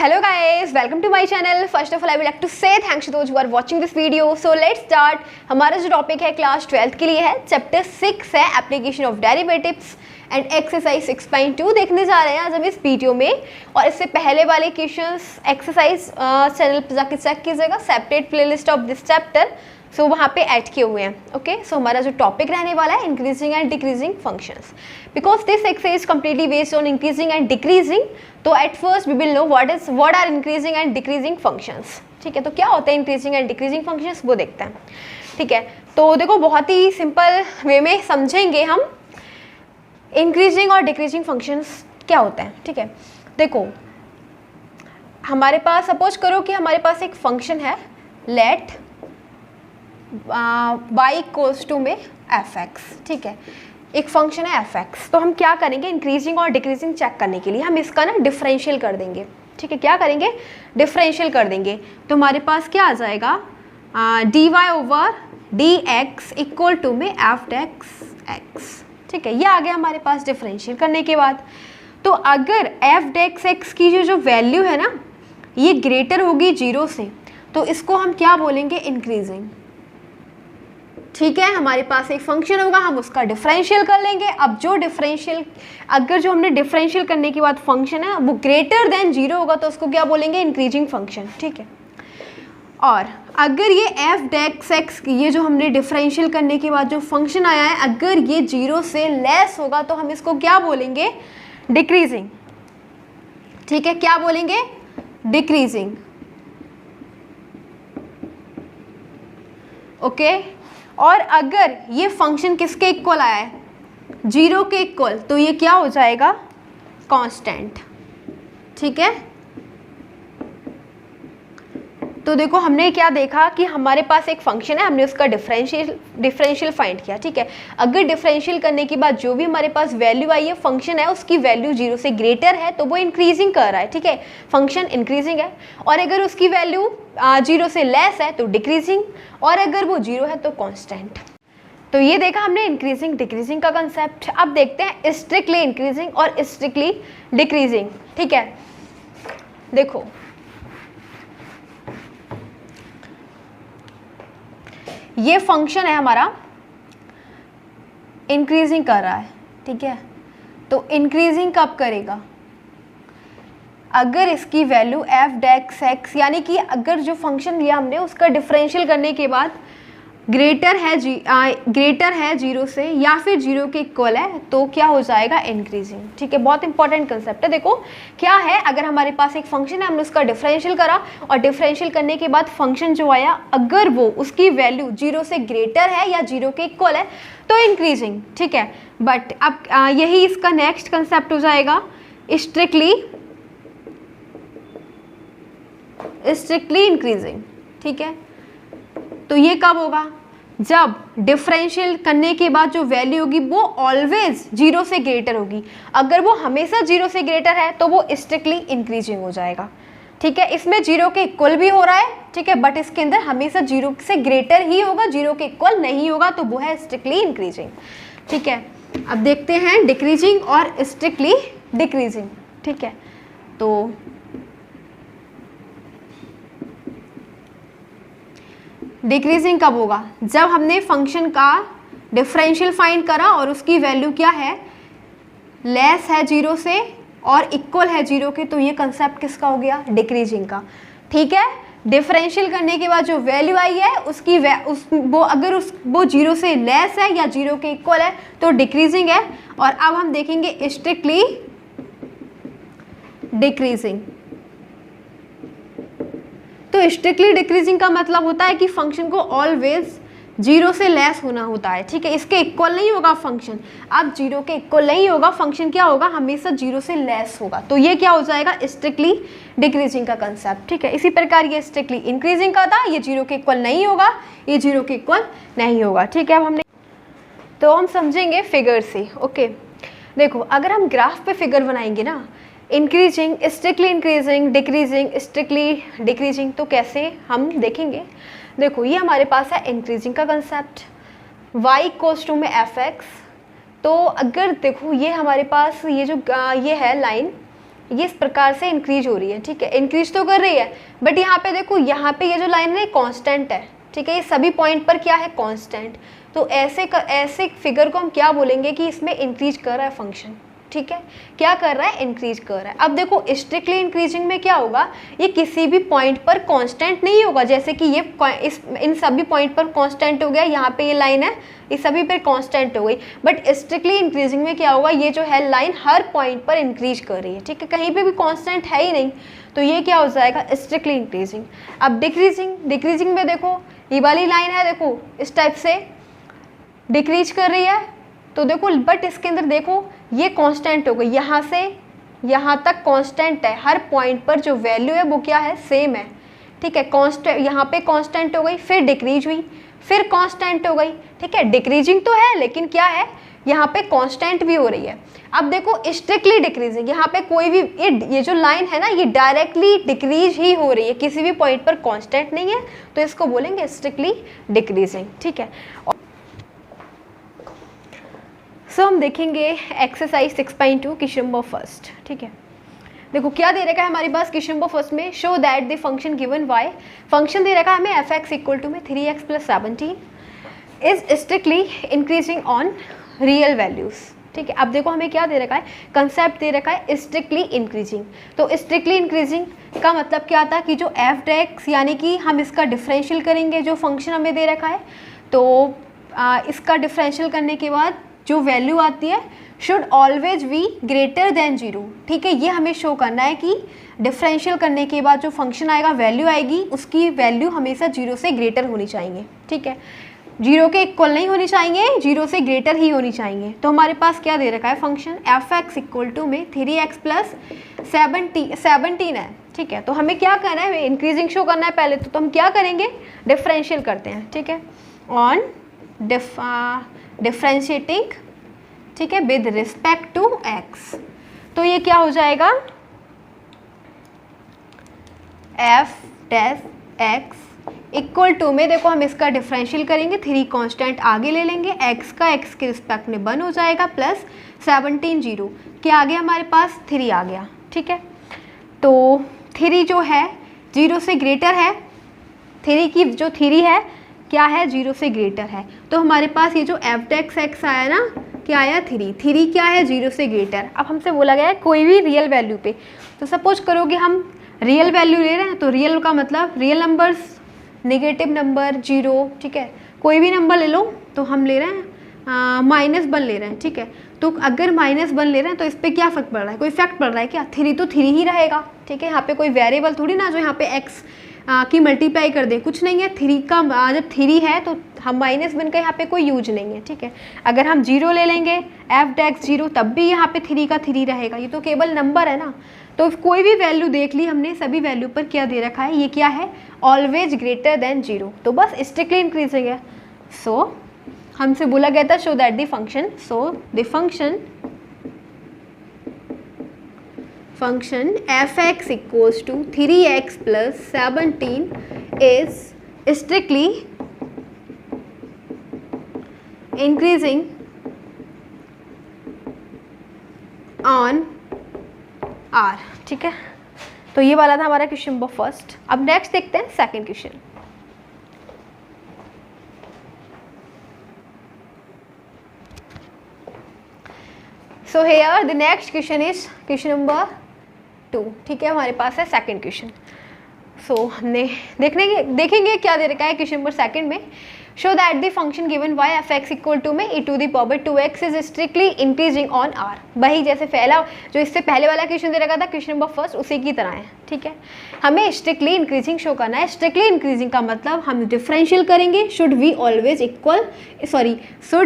Hello guys, welcome to my channel. First of all, I would like to say thanks to those who are watching this video. So let's start. हमारा जो topic है class 12th के लिए है, chapter 6 है application of derivatives and exercise 6.2 देखने जा रहे हैं आज हम इस वीडियो में। और इससे पहले वाले क्वेश्चंस एक्सरसाइज चैनल पर जाकर चेक कीजिएगा, separate playlist of this chapter, so वहाँ पे ऐड किए हुए हैं। ओके, सो हमारा जो टॉपिक रहने वाला है increasing and decreasing functions, because this exercise completely based on increasing and decreasing. तो at first we will know what are increasing and decreasing functions. ठीक है, तो क्या होता है इंक्रीजिंग एंड डिक्रीजिंग फंक्शंस वो देखते हैं। ठीक है, तो देखो बहुत ही सिंपल वे में समझेंगे हम इंक्रीजिंग और डिक्रीजिंग फंक्शंस क्या होता है। ठीक है, देखो हमारे पास सपोज करो कि हमारे पास एक फंक्शन है, लेट y इक्वल्स टू में fx। ठीक है, एक फंक्शन है fx, तो हम क्या करेंगे इंक्रीजिंग और डिक्रीजिंग चेक करने के लिए हम इसका ना डिफरेंशियल कर देंगे। ठीक है, क्या करेंगे डिफरेंशियल कर देंगे, तो हमारे पास क्या आ जाएगा dy over dx equal to में f डेक्स x। ठीक है, ये आ गया हमारे पास डिफरेंशियल करने के बाद। तो अगर f डेक्स x की जो वैल्यू है ना ये ग्रेटर होगी 0 से, तो इसको हम क्या बोलेंगे इंक्रीजिंग। ठीक है, हमारे पास एक फंक्शन होगा, हम उसका डिफरेंशियल कर लेंगे। अब जो डिफरेंशियल अगर जो हमने डिफरेंशियल करने के बाद फंक्शन है वो ग्रेटर देन 0 होगा तो उसको क्या बोलेंगे इंक्रीजिंग फंक्शन। ठीक है, और अगर ये f डेक्स x ये जो हमने डिफरेंशियल करने के बाद जो फंक्शन आया है अगर ये 0 से लेस होगा तो हम इसको क्या बोलेंगे डिक्रीजिंग। ठीक है, क्या बोलेंगे डिक्रीजिंग। ओके, और अगर ये फंक्शन किसके इक्वल आया है 0 के इक्वल, तो ये क्या हो जाएगा कांस्टेंट। ठीक है, तो देखो हमने क्या देखा कि हमारे पास एक फंक्शन है, हमने उसका डिफरेंशियल फाइंड किया। ठीक है, अगर डिफरेंशियल करने के बाद जो भी हमारे पास वैल्यू आई है फंक्शन है उसकी वैल्यू 0 से ग्रेटर है तो वो इंक्रीजिंग कर रहा है। ठीक है, फंक्शन इंक्रीजिंग है, और अगर उसकी वैल्यू 0 से लेस है तो डिक्रीजिंग, और अगर वो 0 है तो कांस्टेंट। तो ये देखा हमने इंक्रीजिंग डिक्रीजिंग का कंसेप्ट। अब देखते हैं स्ट्रिक्टली इंक्रीजिंग और स्ट्रिक्टली डिक्रीजिंग। ठीक है, देखो ये फंक्शन है हमारा इंक्रीजिंग कर रहा है। ठीक है, तो इंक्रीजिंग कब करेगा अगर इसकी वैल्यू f डेक्स x, यानी कि अगर जो फंक्शन लिया हमने उसका डिफरेंशियल करने के बाद ग्रेटर है 0 से या फिर 0 के इक्वल है तो क्या हो जाएगा इंक्रीजिंग। ठीक है, बहुत इंपॉर्टेंट कंसेप्ट है। देखो क्या है, अगर हमारे पास एक फंक्शन है हमने उसका डिफरेंशियल करा और डिफरेंशियल करने के बाद फंक्शन जो आया अगर वो उसकी वैल्यू 0 से ग्रेटर है या 0 के इक्वल है तो इंक्रीजिंग। ठीक है, बट अब यही इसका नेक्स्ट कंसेप्ट हो जाएगा स्ट्रिक्टली इंक्रीजिंग। ठीक है, तो ये कब होगा जब डिफरेंशियल करने के बाद जो वैल्यू होगी वो ऑलवेज 0 से ग्रेटर होगी। अगर वो हमेशा 0 से ग्रेटर है तो वो स्ट्रिक्टली इंक्रीजिंग हो जाएगा। ठीक है, इसमें 0 के इक्वल भी हो रहा है। ठीक है, बट इसके अंदर हमेशा 0 से ग्रेटर ही होगा, 0 के इक्वल नहीं होगा, तो वो है स्ट्रिक्टली इंक्रीजिंग। ठीक है, अब देखते हैं डिक्रीजिंग और स्ट्रिक्टली डिक्रीजिंग। ठीक है, तो डिक्रीजिंग कब होगा जब हमने फंक्शन का डिफरेंशियल फाइंड करा और उसकी वैल्यू क्या है लेस है 0 से और इक्वल है 0 के, तो ये कंसेप्ट किसका हो गया डिक्रीजिंग का। ठीक है, डिफरेंशियल करने के बाद जो वैल्यू आई है उसकी वो 0 से लेस है या 0 के इक्वल है तो डिक्रीजिंग है। और अब हम देखेंगे स्ट्रिक्टली डिक्रीजिंग। तो स्ट्रिक्टली डिक्रीजिंग का मतलब होता है कि फंक्शन को ऑलवेज 0 से लेस होना होता है। ठीक है, इसके इक्वल नहीं होगा फंक्शन, अब 0 के इक्वल नहीं होगा फंक्शन, क्या होगा हमेशा 0 से लेस होगा। तो ये क्या हो जाएगा स्ट्रिक्टली डिक्रीजिंग का कंसेप्ट। ठीक है, इसी प्रकार ये स्ट्रिक्टली इंक्रीजिंग का था, ये 0 के इक्वल नहीं होगा, ये 0 के इक्वल नहीं होगा। ठीक है, अब हमने तो हम समझेंगे फिगर से। ओके, देखो अगर हम ग्राफ पे फिगर बनाएंगे ना increasing strictly increasing decreasing strictly decreasing, तो कैसे हम देखेंगे। देखो ये हमारे पास है इंक्रीजिंग का कंसेप्ट, y इक्वल्स टू में fx। तो अगर देखो ये हमारे पास ये जो ये है लाइन ये इस प्रकार से इंक्रीज हो रही है, ठीक है, इंक्रीज तो कर रही है, बट यहाँ पे देखो, यहाँ पे ये जो लाइन है कांस्टेंट है, ठीक है, ये सभी पॉइंट पर क्या है, कांस्टेंट। तो ऐसे फिगर को हम क्या बोलेंगे कि इसमें इंक्रीज कर रहा है फंक्शन, ठीक है, क्या कर रहा है, इंक्रीज कर रहा है। अब देखो स्ट्रिक्टली इंक्रीजिंग में क्या होगा, ये किसी भी पॉइंट पर कांस्टेंट नहीं होगा, जैसे कि ये इन सभी पॉइंट पर कांस्टेंट हो गया, यहाँ पे ये लाइन है, ये सभी पर कांस्टेंट हो गई, बट स्ट्रिक्टली इंक्रीजिंग में क्या होगा, ये जो है लाइन हर पॉइंट पर इंक्रीज कर रही है, ठीक है, कहीं पे भी कांस्टेंट है ही नहीं, तो ये क्या हो जाएगा, स्ट्रिक्टली इंक्रीजिंग। अब डिक्रीजिंग में देखो, ये वाली लाइन है, देखो इस टाइप से डिक्रीज कर रही है, तो देखो बट इसके अंदर देखो ये कांस्टेंट हो गई, यहाँ से यहाँ तक कांस्टेंट है, हर पॉइंट पर जो वैल्यू है वो क्या है, सेम है, ठीक है, कांस्टेंट, यहाँ पे कांस्टेंट हो गई, फिर डिक्रीज हुई, फिर कांस्टेंट हो गई, ठीक है, डिक्रीजिंग तो है लेकिन क्या है, यहाँ पे कांस्टेंट भी हो रही है। अब देखो स्ट्रिक्टली डिक्रीजिंग, यहाँ पे कोई भी ये जो लाइन है ना, ये डायरेक्टली डिक्रीज ही हो रही है, किसी भी पॉइंट पर कांस्टेंट नहीं है, तो इसको बोलेंगे स्ट्रिक्टली डिक्रीजिंग, ठीक है। सो हम देखेंगे एक्सरसाइज 6.2 क्वेश्चन नंबर फर्स्ट, ठीक है। देखो क्या दे रखा है हमारे पास क्वेश्चन नंबर फर्स्ट में, show that the function given y, function दे रखा है हमें f(x) इक्वल टू में 3x + 17 is strictly increasing on real values, ठीक है। अब देखो हमें क्या दे रखा है, कंसेप्ट दे रखा है स्ट्रिक्टली इंक्रीजिंग, तो स्ट्रिक्टली इंक्रीजिंग का मतलब क्या था कि जो f(x) यानी कि हम इसका डिफरेंशियल करेंगे, जो फंक्शन हमें दे रखा है, तो इसका डिफरेंशियल करने के बाद जो वैल्यू आती है should always be greater than 0, ठीक है, ये हमें शो करना है कि डिफरेंशियल करने के बाद जो फंक्शन आएगा, वैल्यू आएगी, उसकी वैल्यू हमेशा 0 से ग्रेटर होनी चाहिए, ठीक है, 0 के इक्वल नहीं होनी चाहिए, 0 से ग्रेटर ही होनी चाहिए। तो हमारे पास क्या दे रखा है फंक्शन f(x) इक्वल टू में 3x + 17 है, ठीक है, तो हमें क्या करना है, इंक्रीजिंग शो करना है पहले, तो हम क्या करेंगे, डिफरेंशियल करते हैं, ठीक है, ऑन डिफरेंशिएटिंग, ठीक है, विद रिस्पेक्ट टू x, तो ये क्या हो जाएगा, f(x) इक्वल टू में देखो हम इसका डिफरेंशियल करेंगे, 3 कांस्टेंट आगे ले लेंगे, x का x के रिस्पेक्ट में 1 हो जाएगा, प्लस 17 0, क्या आ गया हमारे पास, 3 आ गया, ठीक है। तो 3 जो है 0 से ग्रेटर है, 3 की जो 3 है क्या है, 0 से ग्रेटर है, तो हमारे पास ये जो f(x) आया ना, क्या आया, 3 क्या है, 0 से ग्रेटर। अब हमसे बोला गया है कोई भी रियल वैल्यू पे, तो सपोज करो कि हम रियल वैल्यू ले रहे हैं, तो रियल का मतलब रियल नंबर्स, नेगेटिव नंबर, 0, ठीक है, कोई भी नंबर ले लो, तो हम ले रहे हैं -1 ले रहे हैं, ठीक है, तो अगर -1 ले रहे हैं तो इस पर क्या फ़र्क पड़ रहा है, कोई इफेक्ट पड़ रहा है क्या, 3 तो 3 ही रहेगा, ठीक है, यहाँ पे कोई वेरिएबल थोड़ी ना जो यहाँ पे x की मल्टीप्लाई कर दें, कुछ नहीं है, 3 का जब 3 है तो हम -1 का यहाँ पे कोई यूज नहीं है, ठीक है। अगर हम 0 ले लेंगे f(x) 0, तब भी यहाँ पे 3 का 3 रहेगा, ये तो केवल नंबर है ना, तो कोई भी वैल्यू देख ली हमने, सभी वैल्यू पर क्या दे रखा है, ये क्या है, ऑलवेज ग्रेटर देन 0, तो बस स्ट्रिक्टली इंक्रीजिंग है। सो हमसे बोला गया था show that the function, so the function f(x) equals to 3x + 17 is strictly increasing on r, ठीक है। तो ये वाला था हमारा क्वेश्चन नंबर फर्स्ट। अब नेक्स्ट देखते हैं second question. So here the next question is question number 2, ठीक है, हमारे पास है सेकंड क्वेश्चन। सो हमने देखेंगे क्या दे रखा है क्वेश्चन नंबर सेकंड में, show that the function given y f(x) equal to में e⁻2x is strictly increasing on r, वही जैसे पहला जो इससे पहले वाला क्वेश्चन दे रखा था क्वेश्चन नंबर फर्स्ट, उसी की तरह है, ठीक है। हमें स्ट्रिक्टली इंक्रीजिंग शो करना है। स्ट्रिक्टली इंक्रीजिंग का मतलब हम डिफरेंशियल करेंगे, शुड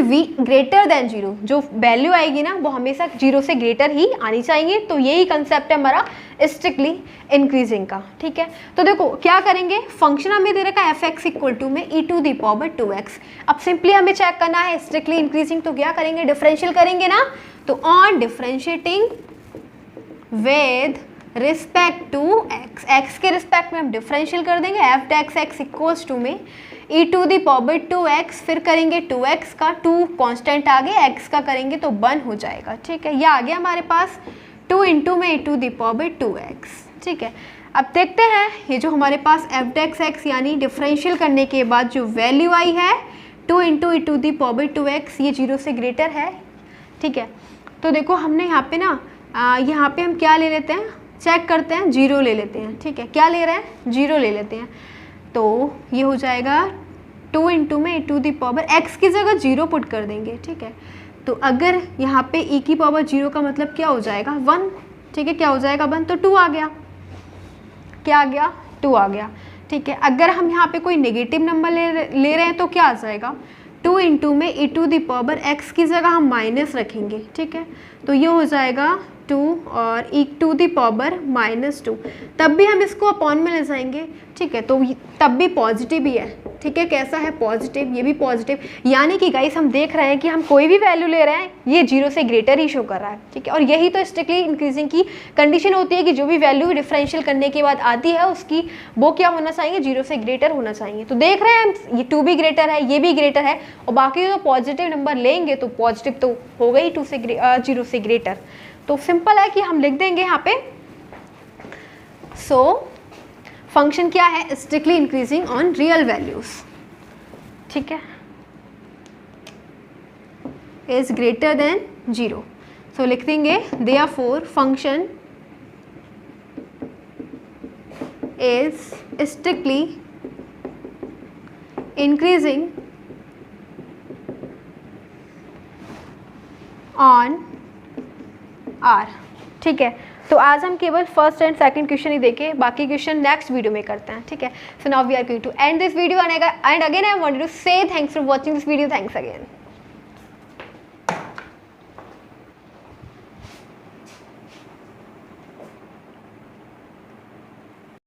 वी ग्रेटर देन 0, जो वैल्यू आएगी ना वो हमेशा 0 से ग्रेटर ही आनी चाहिए, तो यही कंसेप्ट है हमारा स्ट्रिक्टली इंक्रीजिंग का, ठीक है। तो देखो क्या करेंगे, फंक्शन हमें दे रखा है f(x) इक्वल टू में e⁻2x, अब सिंपली हमें चेक करना है स्ट्रिक्टली इंक्रीजिंग, तो क्या करेंगे, डिफरेंशियल करेंगे ना, तो on differentiating with respect to x के रिस्पेक्ट में हम डिफरेंशियल कर देंगे, f(x) इक्वल्स टू में e⁻2x, फिर करेंगे 2x का, 2 कांस्टेंट आ गया, x का करेंगे तो 1 हो जाएगा, ठीक है। ये आ गया हमारे पास 2 इंटू में e to the power 2x, ठीक है। अब देखते हैं ये जो हमारे पास f(x) यानी डिफरेंशियल करने के बाद जो वैल्यू आई है 2 into e to the power 2x, ये 0 से ग्रेटर है, ठीक है। तो देखो हमने यहाँ पे ना यहाँ पे हम क्या ले लेते हैं, चेक करते हैं, 0 ले लेते हैं, ठीक है। क्या ले रहे हैं, 0 ले लेते हैं। तो ये हो जाएगा 2 इंटू में e to the power x की जगह 0 पुट कर देंगे, ठीक है। तो अगर यहाँ पे e की पावर 0 का मतलब क्या हो जाएगा, 1, ठीक है। क्या हो जाएगा 1, तो 2 आ गया, क्या आ गया, 2 आ गया, ठीक है। अगर हम यहाँ पे कोई नेगेटिव नंबर ले रहे हैं तो क्या आ जाएगा, 2 इंटू में e to the power x की जगह हम माइनस रखेंगे, ठीक है। तो ये हो जाएगा 2 और e टू द पावर -2, तब भी हम इसको अपॉन में ले जाएंगे, ठीक है। तो तब भी पॉजिटिव ही है, ठीक है। कैसा है, पॉजिटिव, ये भी पॉजिटिव। यानी कि गाइस हम देख रहे हैं कि हम कोई भी वैल्यू ले रहे हैं ये 0 से ग्रेटर ही शो कर रहा है, ठीक है। और यही तो स्ट्रिक्टली इंक्रीजिंग की कंडीशन होती है कि जो भी वैल्यू डिफरेंशियल करने के बाद आती है उसकी वो क्या होना चाहिए, 0 से ग्रेटर होना चाहिए। तो देख रहे हैं हम ये 2 भी ग्रेटर है, ये भी ग्रेटर है, और बाकी जो पॉजिटिव नंबर लेंगे तो पॉजिटिव तो हो गई 0 से ग्रेटर। तो सिंपल है कि हम लिख देंगे यहाँ पे, सो फंक्शन क्या है, strictly increasing on real values, ठीक है, इज ग्रेटर देन 0। सो लिख देंगे therefore function is strictly increasing on R, ठीक है। तो आज हम केवल फर्स्ट एंड सेकंड क्वेश्चन ही देखे, बाकी क्वेश्चन नेक्स्ट वीडियो में करते हैं, ठीक है। So now we are going to end this video and again I wanted to say thanks for watching this video, thanks again.